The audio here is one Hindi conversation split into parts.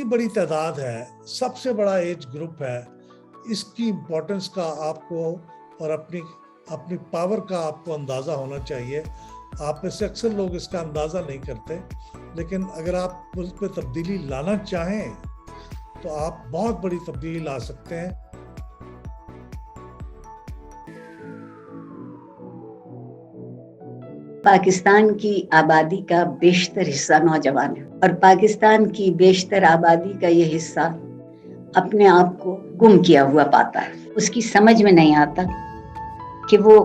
इतनी बड़ी तादाद है, सबसे बड़ा एज ग्रुप है, इसकी इम्पोर्टेंस का आपको और अपनी पावर का आपको अंदाज़ा होना चाहिए। आप में से अक्सर लोग इसका अंदाज़ा नहीं करते, लेकिन अगर आप उस पर तब्दीली लाना चाहें तो आप बहुत बड़ी तब्दीली ला सकते हैं। पाकिस्तान की आबादी का बेशतर हिस्सा नौजवान है और पाकिस्तान की बेशतर आबादी का ये हिस्सा अपने आप को गुम किया हुआ पाता है। उसकी समझ में नहीं आता कि वो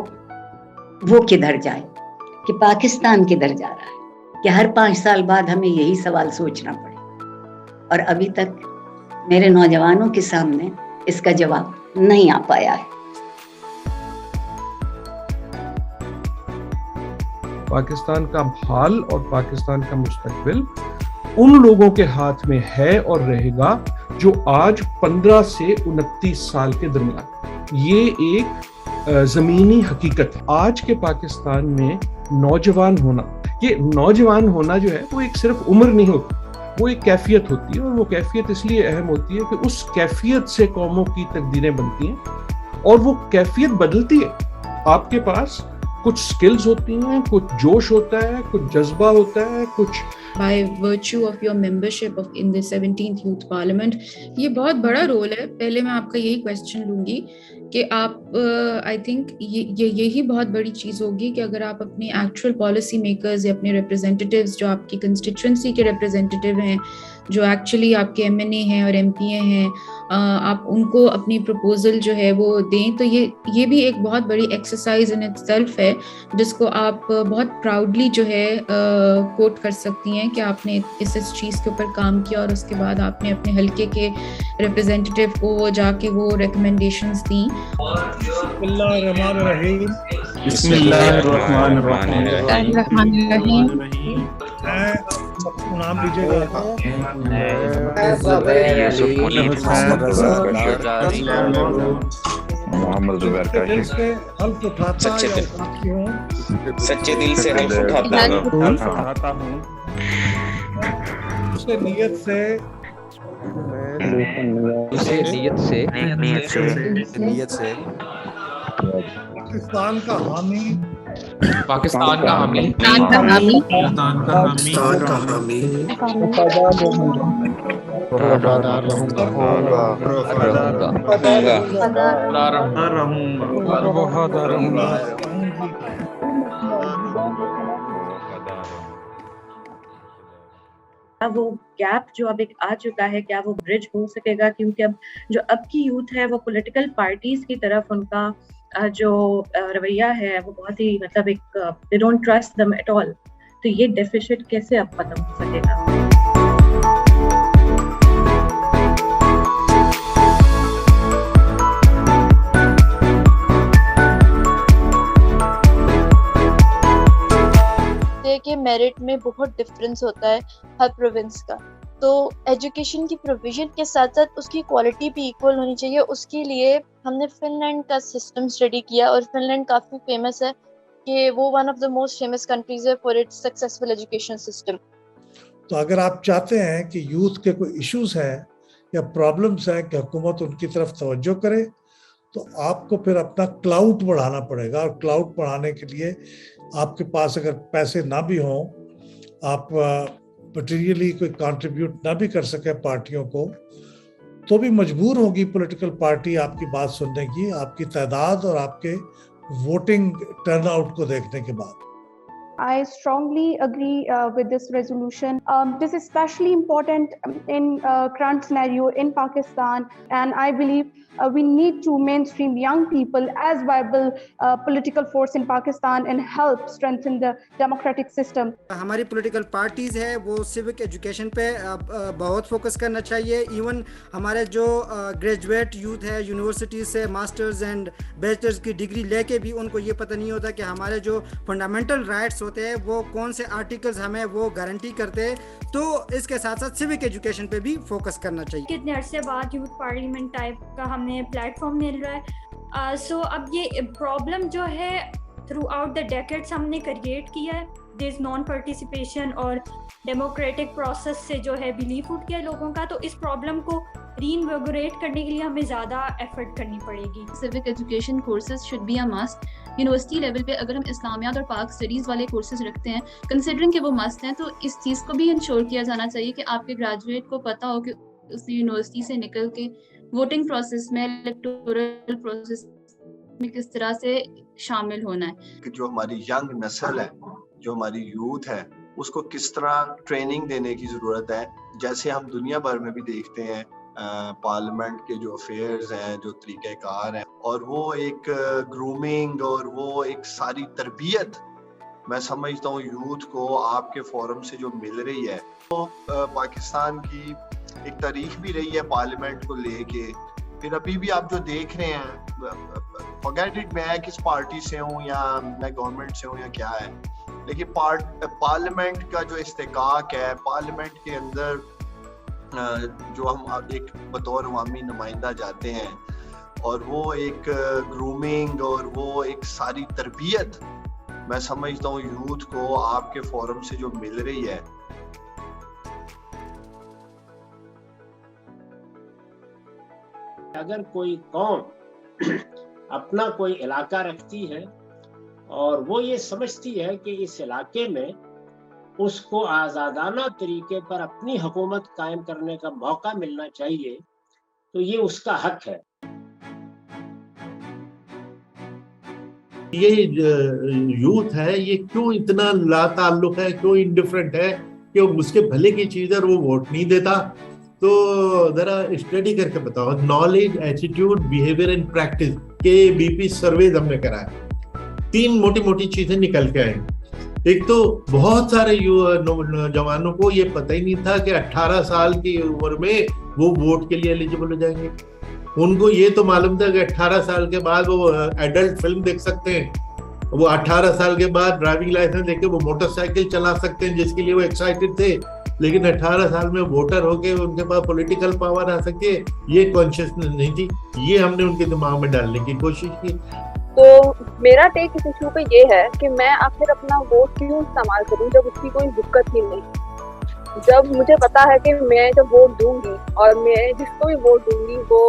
किधर जाए, कि पाकिस्तान किधर जा रहा है, कि हर 5 साल बाद हमें यही सवाल सोचना पड़े। और अभी तक मेरे नौजवानों के सामने इसका जवाब नहीं आ पाया है। पाकिस्तान का हाल और पाकिस्तान का मुस्तकबिल उन लोगों के हाथ में है और रहेगा जो आज 15 से 29 साल के दरमियान। ये एक जमीनी हकीकत है। आज के पाकिस्तान में नौजवान होना, ये नौजवान होना जो है वो एक सिर्फ उम्र नहीं होती, वो एक कैफियत होती है। और वो कैफियत इसलिए अहम होती है कि उस कैफियत से कौमों की तकदीरें बनती हैं और वो कैफियत बदलती है। आपके पास कुछ स्किल्स होती हैं, कुछ जोश होता है, कुछ जज्बा होता है, कुछ by virtue of your membership of in the 17th Youth Parliament। ये बहुत बड़ा रोल है। पहले मैं आपका यही क्वेश्चन लूंगी कि आप आई थिंक यही बहुत बड़ी चीज़ होगी कि अगर आप अपने एक्चुअल पॉलिसी मेकर्स या अपने रिप्रेजेंटेटिव्स जो आपकी कंस्टिट्यूंसी के रिप्रेजेंटेटिव हैं, जो एक्चुअली आपके एमएनए हैं और एमपीए हैं, आप उनको अपनी प्रपोजल जो है वो दें। तो ये भी एक बहुत बड़ी एक्सरसाइज इन इटसेल्फ है जिसको आप बहुत प्राउडली जो है कोट कर सकती हैं कि आपने इस चीज़ के ऊपर काम किया और उसके बाद आपने अपने हल्के के रिप्रेजेंटेटिव को जाके वो रिकमेंडेशंस दी। नाम लीजिएगा। मोहम्मद जुबैर का हल्फ उठाता सच्चे दिल से हल्फ उठाता हूँ। उसके नीयत से पाकिस्तान का हामी वो गैप जो अब एक आ चुका है, क्या वो ब्रिज हो सकेगा? क्योंकि अब जो अब की यूथ है वो पॉलिटिकल पार्टीज की तरफ उनका जो रवैया है वो बहुत ही मतलब एक they don't trust them at all. तो ये डेफिसिट कैसे अब खत्म हो सकेगा? के मेरिट में बहुत डिफरेंस होता है हर प्रोविंस का। तो एजुकेशन की प्रोविजन के साथ साथ उसकी क्वालिटी भी इक्वल होनी चाहिए। उसके लिए हमने फिनलैंड का सिस्टम स्टडी किया और फिनलैंड काफ़ी फेमस है कि वो one of the most famous countries है for its successful education system. तो अगर आप चाहते हैं कि यूथ के कोई इश्यूज हैं या प्रॉब्लम्स हैं कि हुकूमत उनकी तरफ तवज्जो करे, तो आपको फिर अपना क्लाउड बढ़ाना पड़ेगा। और क्लाउड बढ़ाने के लिए आपके पास अगर पैसे ना भी हों, आप मटेरियली कोई कंट्रीब्यूट ना भी कर सके पार्टियों को, तो भी मजबूर होगी पॉलिटिकल पार्टी आपकी बात सुनने की, आपकी तादाद और आपके वोटिंग टर्नआउट को देखने के बाद। I strongly agree with this resolution. This is especially important in current scenario in Pakistan, and I believe we need to mainstream young people as viable political force in Pakistan and help strengthen the democratic system. हमारी political parties है वो civic education पे बहुत focus करना चाहिए. Even हमारे जो graduate youth है university से masters and bachelors की degree लेके भी उनको ये पता नहीं होता कि हमारे जो fundamental rights होते हैं वो कौन से आर्टिकल्स हमें वो गारंटी करते हैं. तो इसके साथ साथ सिविक एजुकेशन पे भी फोकस करना चाहिए. कितने अरसे बाद यूथ पार्लियामेंट टाइप का हमें प्लेटफॉर्म मिल रहा है. सो अब ये प्रॉब्लम जो है थ्रू आउट द डेकेड्स हमने क्रिएट किया है दिस नॉन पार्टिसिपेशन और डेमोक्रेटिक प्रोसेस से जो है बिलीफ उठ गया लोगों का, तो इस प्रॉब्लम को रीइन्विगोरेट करने के लिए हमें ज़्यादा एफर्ट करनी पड़ेगी। Civic education courses should be a must. University level पे अगर हम इस्लामियात और पाक स्टडीज़ वाले कोर्सेज रखते हैं, कंसिडरिंग कि वो मस्ट हैं, तो इस चीज़ को भी इंश्योर किया जाना चाहिए कि आपके ग्रेजुएट को पता हो कि उसने यूनिवर्सिटी से निकल के वोटिंग प्रोसेस में, इलेक्टोरल प्रोसेस में किस तरह से शामिल होना है। कि जो हमारी यंग नस्ल है, जो हमारी यूथ है, उसको किस तरह ट्रेनिंग देने की ज़रूरत है। जैसे हम दुनिया भर में भी देखते हैं पार्लियामेंट के जो अफेयर्स हैं, जो तरीक़ेकार हैं, और वो एक ग्रूमिंग और वो एक सारी तरबियत मैं समझता हूँ यूथ को आपके फोरम से जो मिल रही है। तो पाकिस्तान की एक तारीख भी रही है पार्लियामेंट को लेके। फिर अभी भी आप जो देख रहे हैं, फॉरगेट इट, मैं किस पार्टी से हूँ या मैं गवर्नमेंट से हूँ या क्या है, लेकिन पार्लियामेंट का जो इस्तेकाक है, पार्लियामेंट के अंदर जो हम एक बतौर अवामी नुमाइंदा जाते हैं, और वो एक ग्रूमिंग और वो एक सारी तरबियत मैं समझता हूँ यूथ को आपके फोरम से जो मिल रही है। अगर कोई कौम अपना कोई इलाका रखती है और वो ये समझती है कि इस इलाके में उसको आज़ादाना तरीके पर अपनी हुकूमत कायम करने का मौका मिलना चाहिए, तो ये उसका हक है। ये यूथ है, ये क्यों इतना लाताल्लुक है, क्यों इंडिफरेंट है कि उसके भले की चीज है और वो वोट नहीं देता? तो जरा स्टडी करके बताओ। Knowledge, attitude, behaviour and practice के बीपी सर्वे हमने करा है। 3 मोटी मोटी चीजें निकल के आई। एक तो बहुत सारे जवानों को ये पता ही नहीं था कि 18 साल की उम्र में वो वोट के लिए एलिजिबल हो जाएंगे। उनको ये तो मालूम था कि 18 साल के बाद वो एडल्ट फिल्म देख सकते हैं, वो 18 साल के बाद ड्राइविंग लाइसेंस लेके वो मोटरसाइकिल चला सकते हैं, जिसके लिए वो एक्साइटेड थे। लेकिन 18 साल में वोटर होके उनके पास पॉलिटिकल पावर आ सकती है, ये कॉन्शियसनेस नहीं थी। ये हमने उनके दिमाग में डालने की कोशिश की। तो मेरा टेक इस इशू पे ये है कि मैं आखिर अपना वोट क्यों इस्तेमाल करूं जब उसकी कोई दिक्कत ही नहीं। जब मुझे पता है कि मैं जब वोट दूंगी और मैं जिसको भी वोट दूंगी वो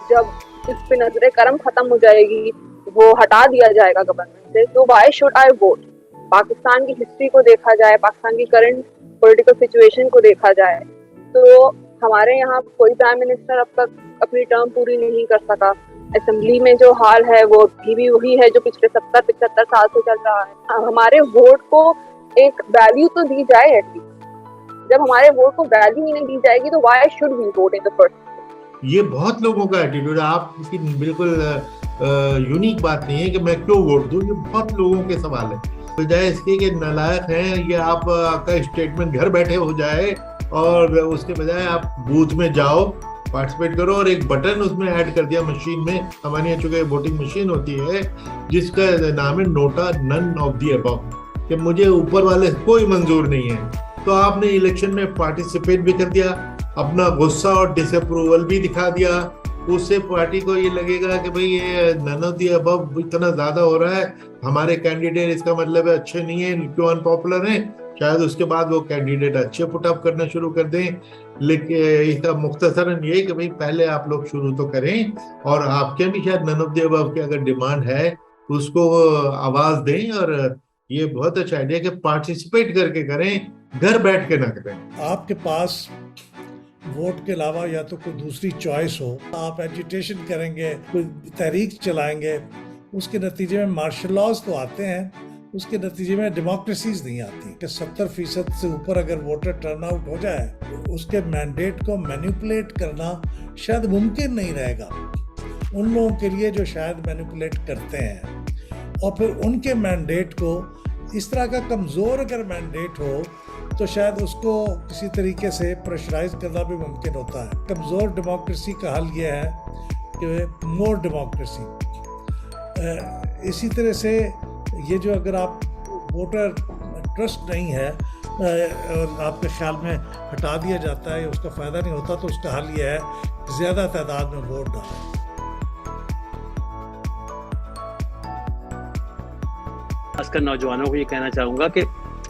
जब इस पे नजरे करम खत्म हो जाएगी, वो हटा दिया जाएगा गवर्नमेंट से, तो why should I vote? Pakistan की हिस्ट्री को देखा जाए, पाकिस्तान की करंट पॉलिटिकल सिचुएशन को देखा जाए, तो हमारे यहाँ कोई प्राइम मिनिस्टर अब तक अपनी टर्म पूरी नहीं कर सका। असेंबली में जो हाल है वो भी वही है जो पिछले 70-75 साल से चल रहा है। हमारे वोट को एक वैल्यू तो दी जाए एटलीस्ट। जब हमारे वोट को वैल्यू ही नहीं दी जाएगी तो why should we vote in the first? ये बहुत लोगों का एटीट्यूड है। आपकी बिल्कुल यूनिक बात नहीं है कि मैं क्यों वोट दूं, ये बहुत लोगों के सवाल है। बजाय इसके कि नालायक हैं, ये आपका स्टेटमेंट घर बैठे हो जाए और उसके बजाय आप बूथ में जाओ, पार्टिसिपेट करो, और एक बटन उसमें ऐड कर दिया मशीन में। हमारे यहाँ चूंकि वोटिंग मशीन होती है जिसका नाम है NOTA none of the above, कि मुझे ऊपर वाले कोई मंजूर नहीं है, तो आपने इलेक्शन में पार्टिसिपेट भी कर दिया, अपना गुस्सा और डिसअप्रूवल भी दिखा दिया। उससे पार्टी को ये लगेगा कि भाई ये नन ऑफ दी अबव इतना ज्यादा हो रहा है, हमारे कैंडिडेट इसका मतलब है अच्छे नहीं है, क्यों अनपॉपुलर है। शायद उसके बाद वो कैंडिडेट अच्छे पुटअप करना शुरू कर दें। लेकिन इसका मुख्तसरन ये कि भाई पहले आप लोग शुरू तो करें, और आपके भी शायद नन ऑफ द अबव की अगर डिमांड है उसको आवाज दें। और ये बहुत अच्छा आइडिया कि पार्टिसिपेट करके करें, घर बैठ के ना करें। आपके पास वोट के अलावा या तो कोई दूसरी चॉइस हो, आप एजिटेशन करेंगे, कोई तहरीक चलाएंगे, उसके नतीजे में मार्शल लॉज तो आते हैं, उसके नतीजे में डेमोक्रेसीज नहीं आती। कि 70% से ऊपर अगर वोटर टर्नआउट हो जाए तो उसके मैंडेट को मैनिपुलेट करना शायद मुमकिन नहीं रहेगा उन लोगों के लिए जो शायद मैनिपुलेट करते हैं। और फिर उनके मैंडेट को इस तरह का कमज़ोर अगर मैंडेट हो तो शायद उसको किसी तरीके से प्रेशराइज करना भी मुमकिन होता है। कमज़ोर डेमोक्रेसी का हल ये है कि मोर डेमोक्रेसी। इसी तरह से ये जो अगर आप वोटर ट्रस्ट नहीं है और आपके ख्याल में हटा दिया जाता है या उसका फ़ायदा नहीं होता, तो उसका हल ये है ज़्यादा तादाद में वोट डालें। खासकर नौजवानों को ये कहना चाहूँगा कि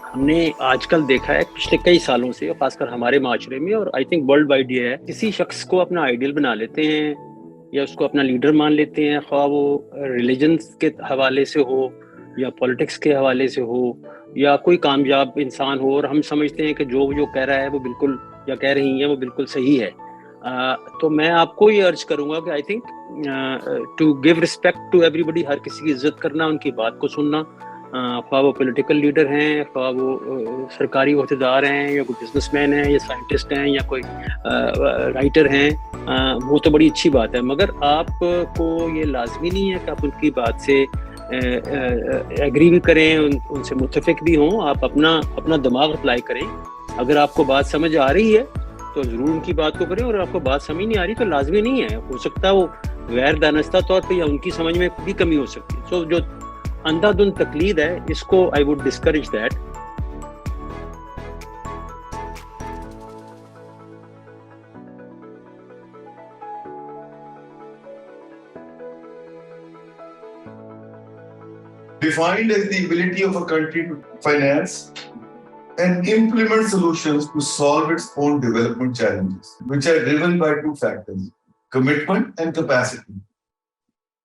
हमने आजकल देखा है पिछले कई सालों से, खासकर हमारे माशरे में और आई थिंक वर्ल्ड वाइड ये है, किसी शख्स को अपना आइडियल बना लेते हैं या उसको अपना लीडर मान लेते हैं, ख्वाह वो रिलीजन के हवाले से हो या पॉलिटिक्स के हवाले से हो या कोई कामयाब इंसान हो, और हम समझते हैं कि जो कह रहा है वो बिल्कुल या कह रही है वो बिल्कुल सही है। तो मैं आपको ये अर्ज करूँगा कि I think to give respect to everybody, हर किसी की इज्जत करना, उनकी बात को सुनना, ख्वाह वो पॉलिटिकल लीडर हैं, ख्वाह वो सरकारी ओहदेदार हैं या कोई बिजनेसमैन हैं या साइंटिस्ट हैं या कोई राइटर हैं, वो तो बड़ी अच्छी बात है, मगर आपको ये लाजमी नहीं है कि आप उनकी बात से एग्री भी करें, उनसे मुत्तफिक भी हों। आप अपना दिमाग अप्लाई करें। अगर आपको बात समझ आ रही है तो ज़रूर उनकी बात को करें, और आपको बात समझ नहीं आ रही तो लाजमी नहीं है, हो सकता है वो गैर दानिस्ता तौर पे या उनकी समझ में भी कमी हो सकती है। सो जो अंधाधुंध तकलीद है, इसको I would discourage that. Defined as the ability of a country to finance and implement solutions to solve its own development challenges, which are driven by two factors: commitment and capacity.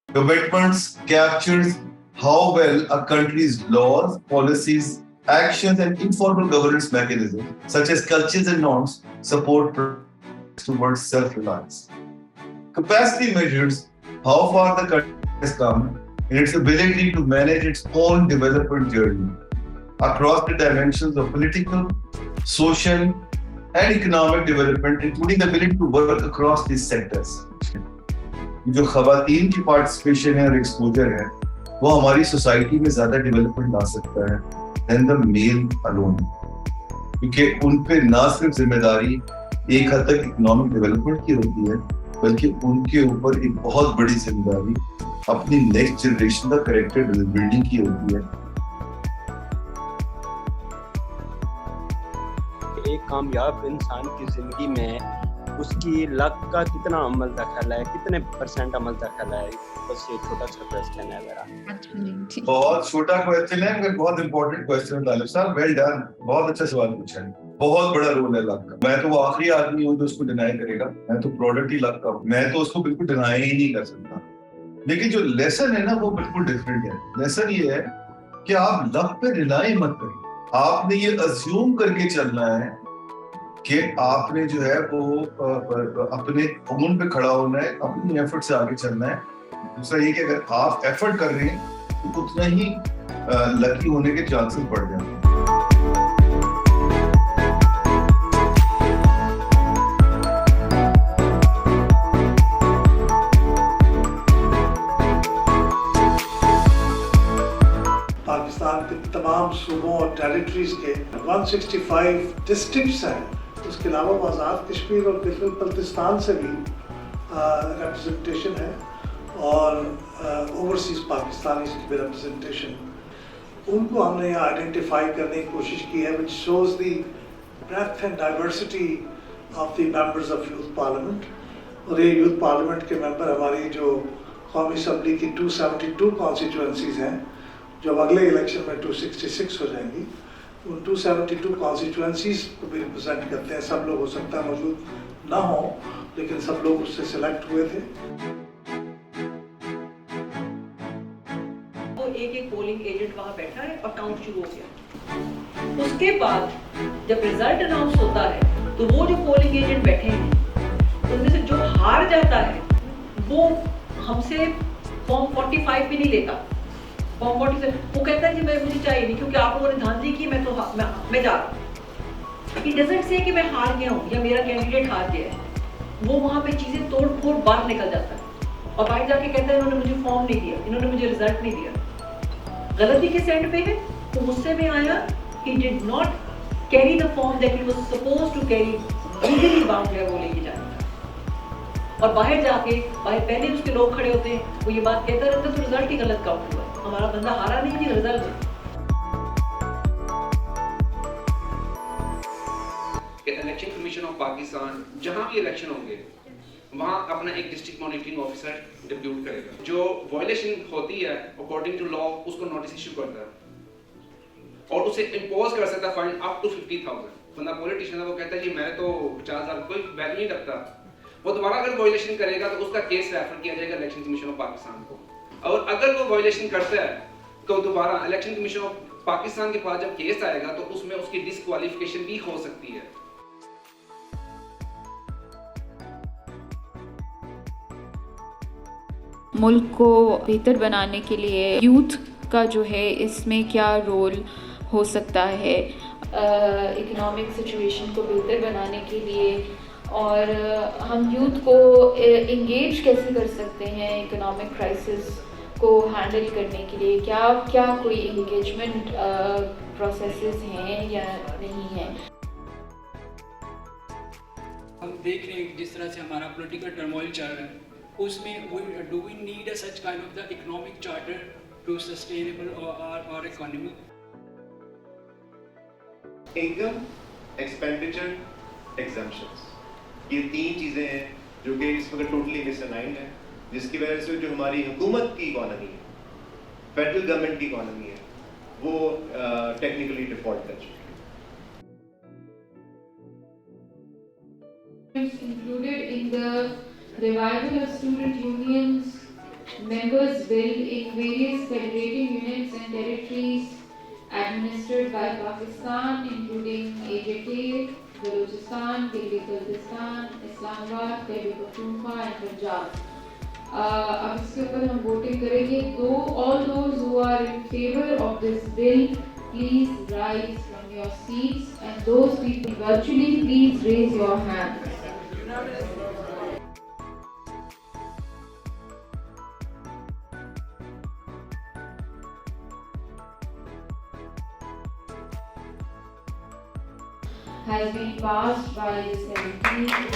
Commitments captures how well a country's laws, policies, actions, and informal governance mechanisms, such as cultures and norms, support towards self-reliance. Capacity measures how far the country has come in its ability to manage its own development journey across the dimensions of political, social, and economic development, including the ability to work across these sectors. जो ख़वातीन की पार्टिसिपेशन है और एक्सपोजर है, वो हमारी सोसाइटी में ज़्यादा डेवलपमेंट ला सकता है than the male alone, क्योंकि उन पे ना सिर्फ जिम्मेदारी एक हद तक इकोनॉमिक डेवलपमेंट की होती है, बल्कि उनके ऊपर एक बहुत बड़ी जिम्मेदारी अपनी नेक्स्ट जनरेशन का कैरेक्टर बिल्डिंग की होती है। एक कामयाब इंसान की जिंदगी में उसकी लक का कितना अमल दखल है, कितने % अमल दखल है, बस ये छोटा सा क्वेश्चन है मेरा। बहुत छोटा क्वेश्चन है मगर बहुत इंपॉर्टेंट क्वेश्चन है तालिब साहब, वेल डन, बहुत अच्छा सवाल पूछा है। बहुत बड़ा रोल है लक का। मैं तो वो आखिरी आदमी हूँ जो उसको डिनाई करेगा, मैं तो प्रोडक्ट ही लक का हूँ, मैं तो उसको बिल्कुल डिनाई ही नहीं कर सकता। लेकिन जो लेसन है ना वो बिल्कुल डिफरेंट है। लेसन ये है कि आप लक पे रिलाई मत करें, आपने ये अज्यूम करके चलना है कि आपने जो है वो अपने उम्र पे खड़ा होना है, अपनी एफर्ट से आगे चलना है। दूसरा ये कि अगर आप एफर्ट कर रहे हैं तो उतना ही लकी होने के चांसेस बढ़ जाते हैं। पाकिस्तान के तमाम सूबों और टेरिटरीज के 165 डिस्ट्रिक्ट्स हैं, उसके अलावा आज़ाद कश्मीर और गिलगित बल्तिस्तान से भी रिप्रेजेंटेशन है और ओवरसीज पाकिस्तानी की भी रिप्रेजेंटेशन, उनको हमने यहाँ आइडेंटिफाई करने की कोशिश की है, which shows the breadth and diversity of the members of youth parliament. और ये यूथ पार्लियामेंट के मेंबर हमारी जो कौमी असम्बली की 272 कॉन्स्टिट्यूंसीज हैं, जो अगले इलेक्शन में 266 हो जाएंगी, उन 272 कॉन्स्टिट्यूंसीज को भी रिप्रेजेंट करते हैं। सब लोग हो सकता है मौजूद ना हो, लेकिन सब लोग उससे सिलेक्ट हुए थे। वो एक पोलिंग एजेंट वहाँ बैठा है और काउंट शुरू हो गया। उसके बाद जब रिजल्ट अनाउंस होता है तो वो जो पोलिंग एजेंट बैठे हैं उनमें से जो हार जाता है वो हमसे फॉर्म 45 भी नहीं लेता। फॉर्म 47 वो कहता है कि मैं मुझे चाहिए नहीं, क्योंकि आप लोगों ने धांधली की, मैं जा रहा हूँ। इट डजंट से कि मैं हार गया हूँ या मेरा कैंडिडेट हार गया है। वो वहाँ पे चीजें तोड़ फोड़ बाहर निकल जाता है और बाहर जाके कहता है इन्होंने मुझे फॉर्म नहीं दिया, इन्होंने मुझे रिजल्ट नहीं दिया। गलती किस एंड पे है? तो गुस्से में आया, he did not carry the form that he was supposed to carry, legally bound है वो लेके जाने का। और बाहर जाके पहले उसके लोग खड़े होते हैं, वो ये बात कहता रहता है तो रिजल्ट ही गलत काउंट हुआ, हमारा बंदा हारा नहीं थी, रिजल्ट है। इलेक्शन कमीशन ऑफ पाकिस्तान जहां भी इलेक्शन होंगे वहां अपना एक डिस्ट्रिक्ट मॉनिटरिंग ऑफिसर डिप्यूट करेगा। जो वायलेशन होती है अकॉर्डिंग टू लॉ उसको नोटिस इशू करता है। और उसे इम्पोज कर सकता फाइन अप टू 50,000। बंदा पॉलिटिशियन है, वो कहता है जी मैं तो 50,000 कोई वैल्यू नहीं रखता, वो दोबारा अगर वायलेशन करेगा तो उसका केस रेफर किया जाएगा इलेक्शन कमीशन ऑफ पाकिस्तान को, और अगर वो वायलेशन करता है तो दोबारा इलेक्शन कमीशन ऑफ पाकिस्तान के पास जब केस आएगा तो उसमें उसकी डिस्क्वालिफिकेशन भी हो सकती है। मुल्क को बेहतर बनाने के लिए यूथ का जो है इसमें क्या रोल हो सकता है, इकोनॉमिक सिचुएशन को बेहतर बनाने के लिए, और हम यूथ को इंगेज कैसे कर सकते हैं इकोनॉमिक क्राइसिस को हैंडल करने के लिए, क्या कोई इंगेजमेंट प्रोसेसेस हैं या नहीं हैं। हम देख रहे हैं जिस तरह से हमारा पॉलिटिकल टर्मोइल चल रहा है, उसमें do we need a such kind of the economic charter to sustainable और इकोनॉमी। इनकम, एक्सपेंडिचर, एग्जम्पशंस, ये तीन चीजें हैं जो कि इस वक्त टोटली मिसअलाइंड है, जिसकी वजह से जो हमारी हुकूमत की इकोनॉमी है, फेडरल गवर्नमेंट की इकोनॉमी है, वो टेक्निकली डिफॉल्ट कर चुकी है। Included in the revival of student unions, members bill in various federating units and territories administered by Pakistan, including AJK, Balochistan, Gilgit-Baltistan, Islamabad, Khyber Pakhtunkhwa and Punjab. अब इसके ऊपर हम वोटिंग करेंगे। All those who are in favor of this bill, please rise from your seats, and those people virtually, please raise your hands. Has been passed by the 17th